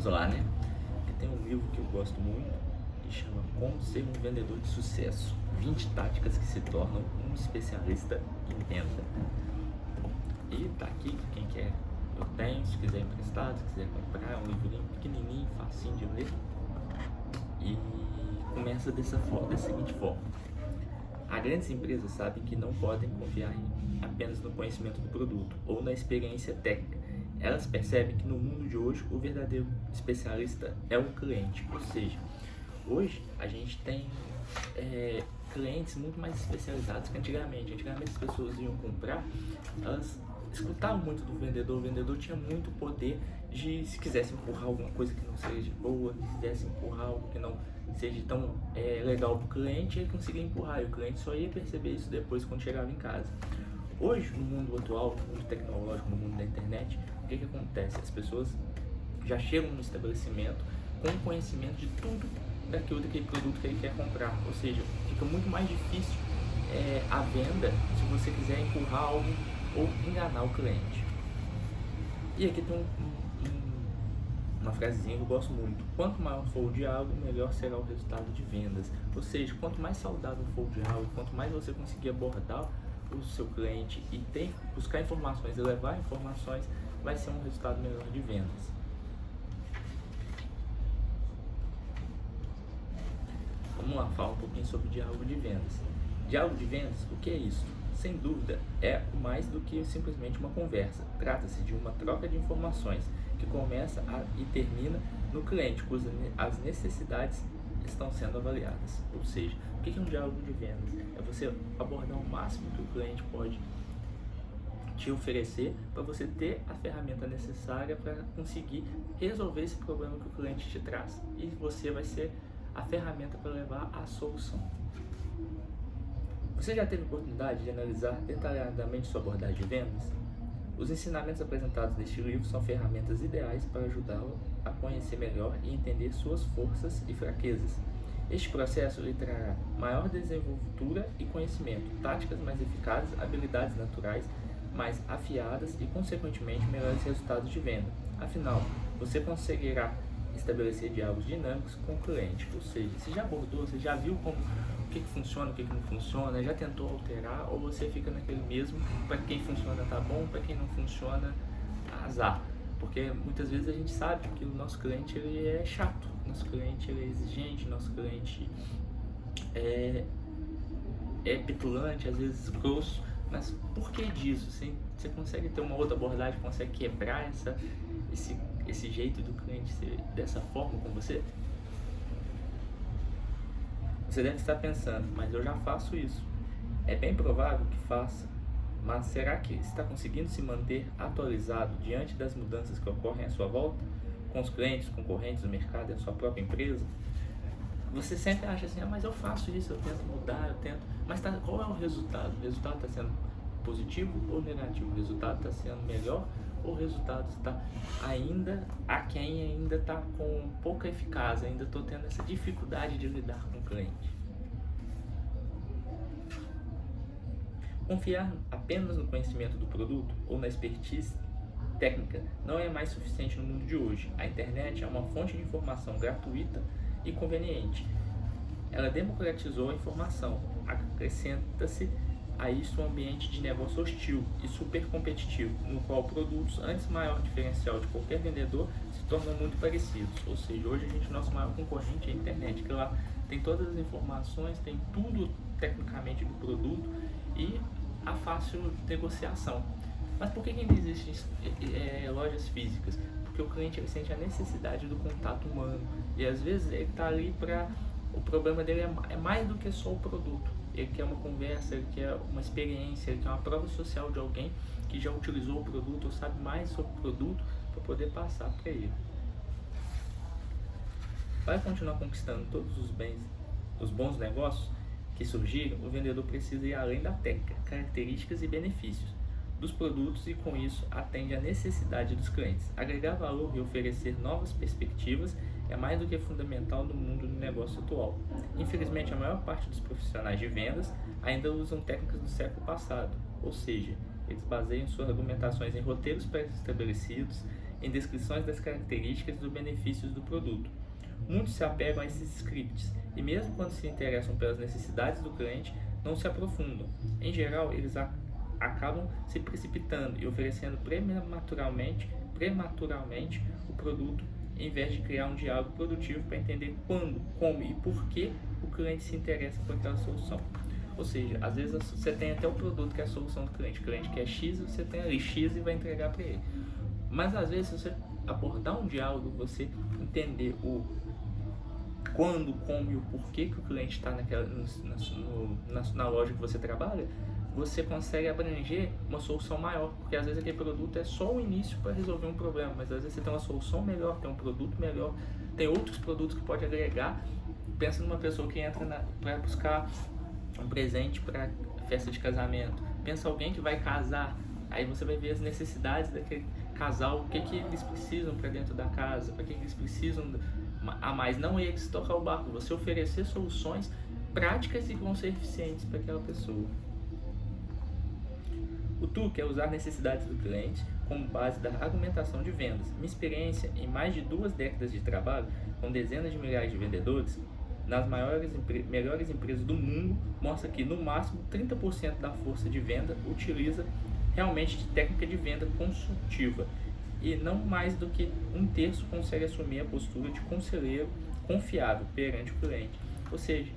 Vamos lá, né? Tem um livro que eu gosto muito que chama Como Ser um Vendedor de Sucesso: 20 táticas que se tornam um especialista em venda. E tá aqui, quem quer, eu tenho, se quiser emprestado, se quiser comprar, é um livrinho pequenininho, facinho de ler. E começa da seguinte forma: as grandes empresas sabem que não podem confiar apenas no conhecimento do produto ou na experiência técnica. Elas percebem que no mundo de hoje o verdadeiro especialista é o cliente. Ou seja, hoje a gente tem clientes muito mais especializados que antigamente. Antigamente as pessoas iam comprar, elas escutavam muito do vendedor. O vendedor tinha muito poder de, se quisesse empurrar alguma coisa que não seja boa, se quisesse empurrar algo que não seja tão legal para o cliente, ele conseguia empurrar, e o cliente só ia perceber isso depois quando chegava em casa. Hoje, no mundo atual, no mundo tecnológico, no mundo da internet, o que acontece? As pessoas já chegam no estabelecimento com conhecimento de tudo daquele produto que ele quer comprar. Ou seja, fica muito mais difícil a venda se você quiser empurrar algo ou enganar o cliente. E aqui tem uma frasezinha que eu gosto muito: quanto maior for o diálogo, melhor será o resultado de vendas. Ou seja, quanto mais saudável for o diálogo, quanto mais você conseguir abordar o seu cliente e buscar informações e levar informações, vai ser um resultado melhor de vendas. Vamos lá falar um pouquinho sobre diálogo de vendas. Diálogo de vendas, o que é isso? Sem dúvida, é mais do que simplesmente uma conversa. Trata-se de uma troca de informações que começa e termina no cliente, cujas as necessidades estão sendo avaliadas. Ou seja, o que é um diálogo de vendas? É você abordar o máximo que o cliente pode te oferecer para você ter a ferramenta necessária para conseguir resolver esse problema que o cliente te traz. E você vai ser a ferramenta para levar a solução. Você já teve oportunidade de analisar detalhadamente sua abordagem de vendas? Os ensinamentos apresentados neste livro são ferramentas ideais para ajudá-lo a conhecer melhor e entender suas forças e fraquezas. Este processo lhe trará maior desenvoltura e conhecimento, táticas mais eficazes, habilidades naturais mais afiadas e, consequentemente, melhores resultados de venda. Afinal, você conseguirá estabelecer diálogos dinâmicos com o cliente. Ou seja, você já abordou, você já viu o que funciona, o que não funciona, já tentou alterar, ou você fica naquele mesmo: para quem funciona tá bom, para quem não funciona, azar. Porque muitas vezes a gente sabe que o nosso cliente ele é chato, nosso cliente ele é exigente, nosso cliente é petulante, às vezes grosso. Mas por que disso? Você consegue ter uma outra abordagem, consegue quebrar esse jeito do cliente ser dessa forma com você? Você deve estar pensando: mas eu já faço isso. É bem provável que faça, mas será que está conseguindo se manter atualizado diante das mudanças que ocorrem à sua volta, com os clientes, concorrentes do mercado e a sua própria empresa? Você sempre acha assim: mas eu faço isso, eu tento mudar, eu tento... Mas qual é o resultado? O resultado está sendo positivo ou negativo? O resultado está sendo melhor ou o resultado está ainda aquém, ainda está com pouca eficácia, ainda estou tendo essa dificuldade de lidar com o cliente? Confiar apenas no conhecimento do produto ou na expertise técnica não é mais suficiente no mundo de hoje. A internet é uma fonte de informação gratuita e conveniente. Ela democratizou a informação. Acrescenta-se a isso um ambiente de negócio hostil e super competitivo, no qual produtos, antes maior diferencial de qualquer vendedor, se tornam muito parecidos. Ou seja, hoje nosso maior concorrente é a internet, que lá tem todas as informações, tem tudo tecnicamente do produto e a fácil negociação. Mas por que ainda existem lojas físicas? Porque o cliente ele sente a necessidade do contato humano, e às vezes ele está ali para... O problema dele é mais do que só o produto. Ele quer uma conversa, ele quer uma experiência, ele quer uma prova social de alguém que já utilizou o produto ou sabe mais sobre o produto para poder passar para ele. Para continuar conquistando todos os bons negócios que surgirem, o vendedor precisa ir além da técnica, características e benefícios dos produtos, e com isso atende à necessidade dos clientes. Agregar valor e oferecer novas perspectivas é mais do que fundamental no mundo do negócio atual. Infelizmente, a maior parte dos profissionais de vendas ainda usam técnicas do século passado, ou seja, eles baseiam suas argumentações em roteiros pré-estabelecidos em descrições das características e dos benefícios do produto. Muitos se apegam a esses scripts e, mesmo quando se interessam pelas necessidades do cliente, não se aprofundam. Em geral, eles acabam se precipitando e oferecendo prematuramente o produto, em vez de criar um diálogo produtivo para entender quando, como e por que o cliente se interessa por aquela solução. Ou seja, às vezes você tem até o produto que é a solução do cliente. O cliente quer X, você tem ali X e vai entregar para ele. Mas às vezes, se você abordar um diálogo, você entender o quando, como e o porquê que o cliente está na loja que você trabalha, você consegue abranger uma solução maior, porque às vezes aquele produto é só o início para resolver um problema, mas às vezes você tem uma solução melhor, tem um produto melhor, tem outros produtos que pode agregar. Pensa numa pessoa que entra para buscar um presente para festa de casamento, pensa alguém que vai casar, aí você vai ver as necessidades daquele casal, o que eles precisam para dentro da casa, para que eles precisam a mais, não eles tocar o barco, você oferecer soluções práticas e que vão ser eficientes para aquela pessoa. O truque é usar necessidades do cliente como base da argumentação de vendas. Minha experiência em mais de 2 décadas de trabalho com dezenas de milhares de vendedores nas melhores empresas do mundo mostra que no máximo 30% da força de venda utiliza realmente de técnica de venda consultiva, e não mais do que 1/3 consegue assumir a postura de conselheiro confiável perante o cliente. Ou seja,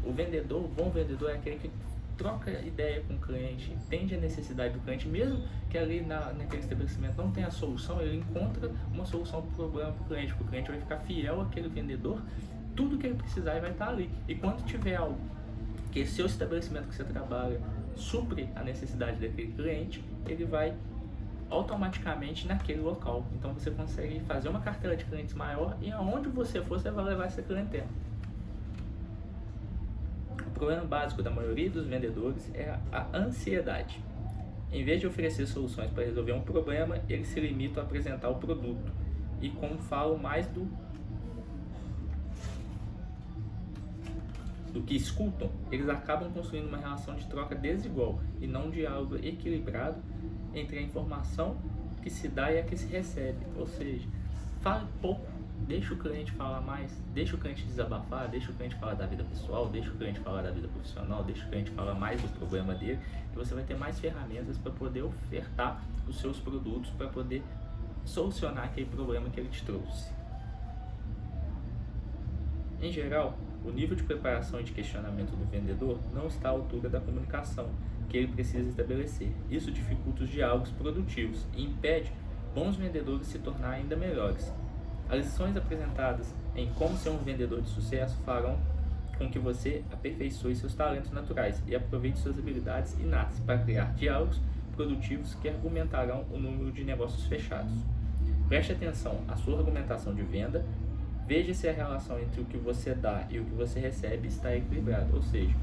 o bom vendedor é aquele que troca ideia com o cliente, entende a necessidade do cliente, mesmo que ali naquele estabelecimento não tenha a solução, ele encontra uma solução para o problema para o cliente vai ficar fiel àquele vendedor, tudo que ele precisar e vai estar ali. E quando tiver algo que seu estabelecimento que você trabalha supre a necessidade daquele cliente, ele vai automaticamente naquele local. Então você consegue fazer uma carteira de clientes maior e aonde você for, você vai levar essa clientela. O problema básico da maioria dos vendedores é a ansiedade. Em vez de oferecer soluções para resolver um problema, eles se limitam a apresentar o produto. E como falam mais do que escutam, eles acabam construindo uma relação de troca desigual e não um diálogo equilibrado entre a informação que se dá e a que se recebe. Ou seja, fale pouco, deixa o cliente falar mais, deixa o cliente desabafar, deixa o cliente falar da vida pessoal, deixa o cliente falar da vida profissional, deixa o cliente falar mais do problema dele, e você vai ter mais ferramentas para poder ofertar os seus produtos, para poder solucionar aquele problema que ele te trouxe. Em geral, o nível de preparação e de questionamento do vendedor não está à altura da comunicação que ele precisa estabelecer. Isso dificulta os diálogos produtivos e impede bons vendedores se tornar ainda melhores. As lições apresentadas em como ser um vendedor de sucesso farão com que você aperfeiçoe seus talentos naturais e aproveite suas habilidades inatas para criar diálogos produtivos que argumentarão o número de negócios fechados. Preste atenção à sua argumentação de venda. Veja se a relação entre o que você dá e o que você recebe está equilibrada, ou seja,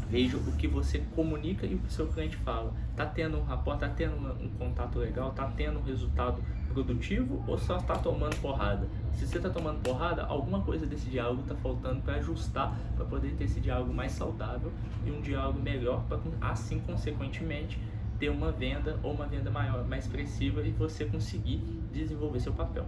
veja o que você comunica e o que o seu cliente fala. Está tendo um rapport, está tendo um contato legal, está tendo um resultado produtivo ou só está tomando porrada? Se você está tomando porrada, alguma coisa desse diálogo está faltando para ajustar, para poder ter esse diálogo mais saudável e um diálogo melhor, para assim, consequentemente, ter uma venda ou uma venda maior, mais expressiva e você conseguir desenvolver seu papel.